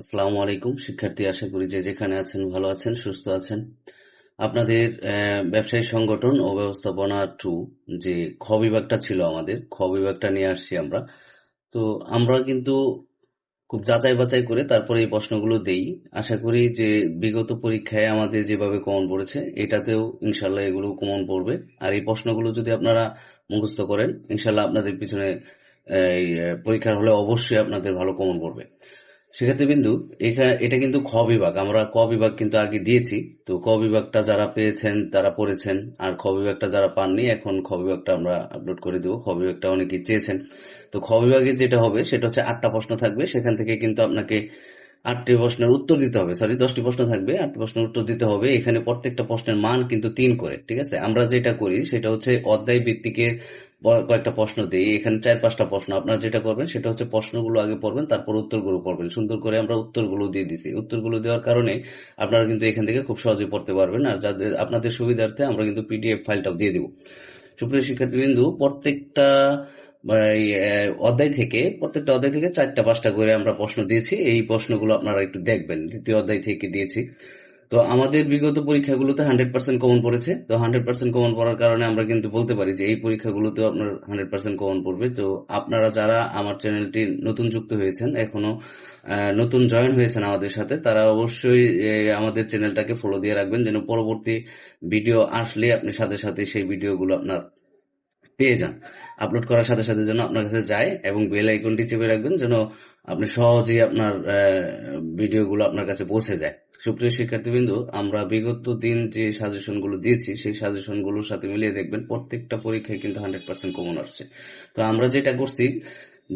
আসসালামু আলাইকুম শিক্ষার্থী, আশা করি যে যেখানে আছেন ভালো আছেন, সুস্থ আছেন। আপনাদের ব্যবসায়ী সংগঠন ও ব্যবস্থাপনা 2 যে খ বিভাগটা ছিল, আমাদের খ বিভাগটা নিয়ে আসছি আমরা। তো আমরা কিন্তু খুব যাচাই বাছাই করে তারপরে এই প্রশ্নগুলো দেই। আশা করি যে বিগত পরীক্ষায় আমাদের যেভাবে কমন পড়েছে এটাতেও ইনশাল্লাহ এগুলো কমন পড়বে। আর এই প্রশ্নগুলো যদি আপনারা মুখস্থ করেন, ইনশাল্লাহ আপনাদের পিছনে এই পরীক্ষার হলে অবশ্যই আপনাদের ভালো কমন পড়বে। শিক্ষার্থীবৃন্দু, এটা কিন্তু খ বিভাগ, আমরা ক বিভাগ কিন্তু আগে দিয়েছি। তো ক বিভাগটা যারা পেয়েছেন তারা পড়েছেন, আর খ বিভাগটা যারা পাননি এখন খ বিভাগটা আমরা আপলোড করে দেবো। খ বিভাগটা অনেকেই চেয়েছেন। তো খ বিভাগে যেটা হবে সেটা হচ্ছে 8টা প্রশ্ন থাকবে, সেখান থেকে কিন্তু আপনাকে 8টি প্রশ্নের উত্তর দিতে হবে। সরি, 10টি প্রশ্ন থাকবে, 8টি প্রশ্নের উত্তর দিতে হবে। এখানে প্রত্যেকটা প্রশ্নের মান কিন্তু 3 করে, ঠিক আছে? আমরা যেটা করি সেটা হচ্ছে অধ্যায় ভিত্তিকে কয়েকটা প্রশ্ন দিই। এখানে 4-5টা প্রশ্ন। আপনারা যেটা করবেন সেটা হচ্ছে প্রশ্নগুলো আগে পড়বেন, তারপর উত্তরগুলো পড়বেন। সুন্দর করে আমরা উত্তরগুলো দিয়ে দিছি। উত্তরগুলো দেওয়ার কারণে আপনারা কিন্তু এখান থেকে খুব সহজে পড়তে পারবেন। আর যাদের আপনাদের সুবিধার্থে আমরা কিন্তু পিডিএফ ফাইলটাও দিয়ে দিব। সুপ্রিয় শিক্ষার্থীবৃন্দু, প্রত্যেকটা অধ্যায় থেকে 4টা-5টা করে আমরা প্রশ্ন দিয়েছি। এই প্রশ্নগুলো আপনারা একটু দেখবেন, দ্বিতীয় অধ্যায় থেকে দিয়েছি। তো আমাদের বিগত পরীক্ষাগুলোতে 100% কমন পড়েছে। তো 100% কমন পড়ার কারণে আমরা কিন্তু বলতে পারি যে এই পরীক্ষাগুলোতেও আপনার 100% কমন পড়বে। তো আপনারা যারা আমার চ্যানেলটি নতুন যুক্ত হয়েছেন, এখনো নতুন জয়েন হয়েছেন আমাদের সাথে, তারা অবশ্যই আমাদের চ্যানেলটাকে ফলো দিয়ে রাখবেন, যেন পরবর্তী ভিডিও আসলে আপনি সাথে সাথে সেই ভিডিওগুলো আপনার পেয়ে যান। আপলোড করার সাথে সাথে যেন আপনার কাছে যায়, এবং বেল আইকনটি চেপে রাখবেন যেন আপনি সহজেই আপনার ভিডিওগুলো আপনার কাছে পৌঁছে যায়। সুপ্রিয় শিক্ষার্থীবৃন্দু, আমরা বিগত দিন যে সাজেশনগুলো দিয়েছি সেই সাজেশনগুলোর সাথে মিলিয়ে দেখবেন প্রত্যেকটা পরীক্ষায় কিন্তু 100% কমন আসছে। তো আমরা যেটা করছি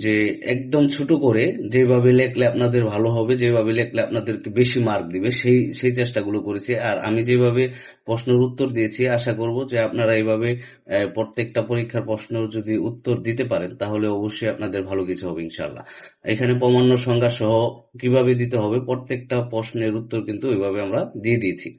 যে একদম ছোট করে যেভাবে লেখলে আপনাদের ভালো হবে, যেভাবে লেখলে আপনাদেরকে বেশি মার্ক দিবে, সেই সেই চেষ্টাগুলো করেছি। আর আমি যেভাবে প্রশ্নের উত্তর দিয়েছি, আশা করব যে আপনারা এইভাবে প্রত্যেকটা পরীক্ষার প্রশ্ন যদি উত্তর দিতে পারেন তাহলে অবশ্যই আপনাদের ভালো কিছু হবে ইনশাল্লাহ। এখানে প্রামাণ্য সংজ্ঞা সহ কিভাবে দিতে হবে প্রত্যেকটা প্রশ্নের উত্তর কিন্তু ওইভাবে আমরা দিয়ে দিয়েছি।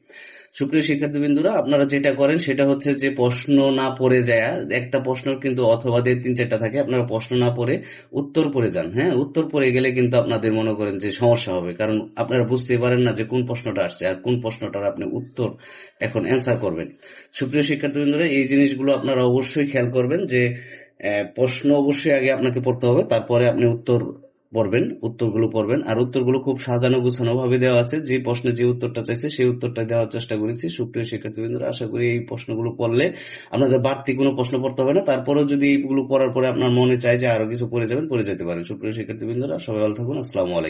সুপ্রিয় শিক্ষার্থীবৃন্দুরা, আপনারা যেটা করেন সেটা হচ্ছে যে প্রশ্ন না পড়ে যায়, একটা প্রশ্ন কিন্তু অথবা 3-4টা থাকে, আপনারা প্রশ্ন না পড়ে উত্তর পড়ে যান। হ্যাঁ, উত্তর পড়ে গেলে কিন্তু আপনাদের মনে করেন যে সমস্যা হবে, কারণ আপনারা বুঝতে পারেন না যে কোন প্রশ্নটা আসছে আর কোন প্রশ্নটার আপনি উত্তর এখন অ্যান্সার করবেন। সুপ্রিয় শিক্ষার্থীবৃন্দুরা, এই জিনিসগুলো আপনারা অবশ্যই খেয়াল করবেন যে প্রশ্ন অবশ্যই আগে আপনাকে পড়তে হবে, তারপরে আপনি উত্তরগুলো পড়বেন। আর উত্তরগুলো খুব সাজানো গুছানো ভাবে দেওয়া আছে। যে প্রশ্নে যে উত্তরটা চাইছে সেই উত্তরটা দেওয়ার চেষ্টা করেছি। সুপ্রিয় শিক্ষার্থীবৃন্দরা, আশা করি এই প্রশ্নগুলো পড়লে আপনাদের বাড়তি কোনো প্রশ্ন পড়তে হবে না। তারপরেও যদি এইগুলো পড়ার পরে আপনার মনে চায় যে আরো কিছু পড়ে যাবেন, পড়ে যেতে পারেন। সুপ্রিয় শিক্ষার্থীবৃন্দরা, সবাই ভালো থাকুন। আসসালামু আলাইকুম।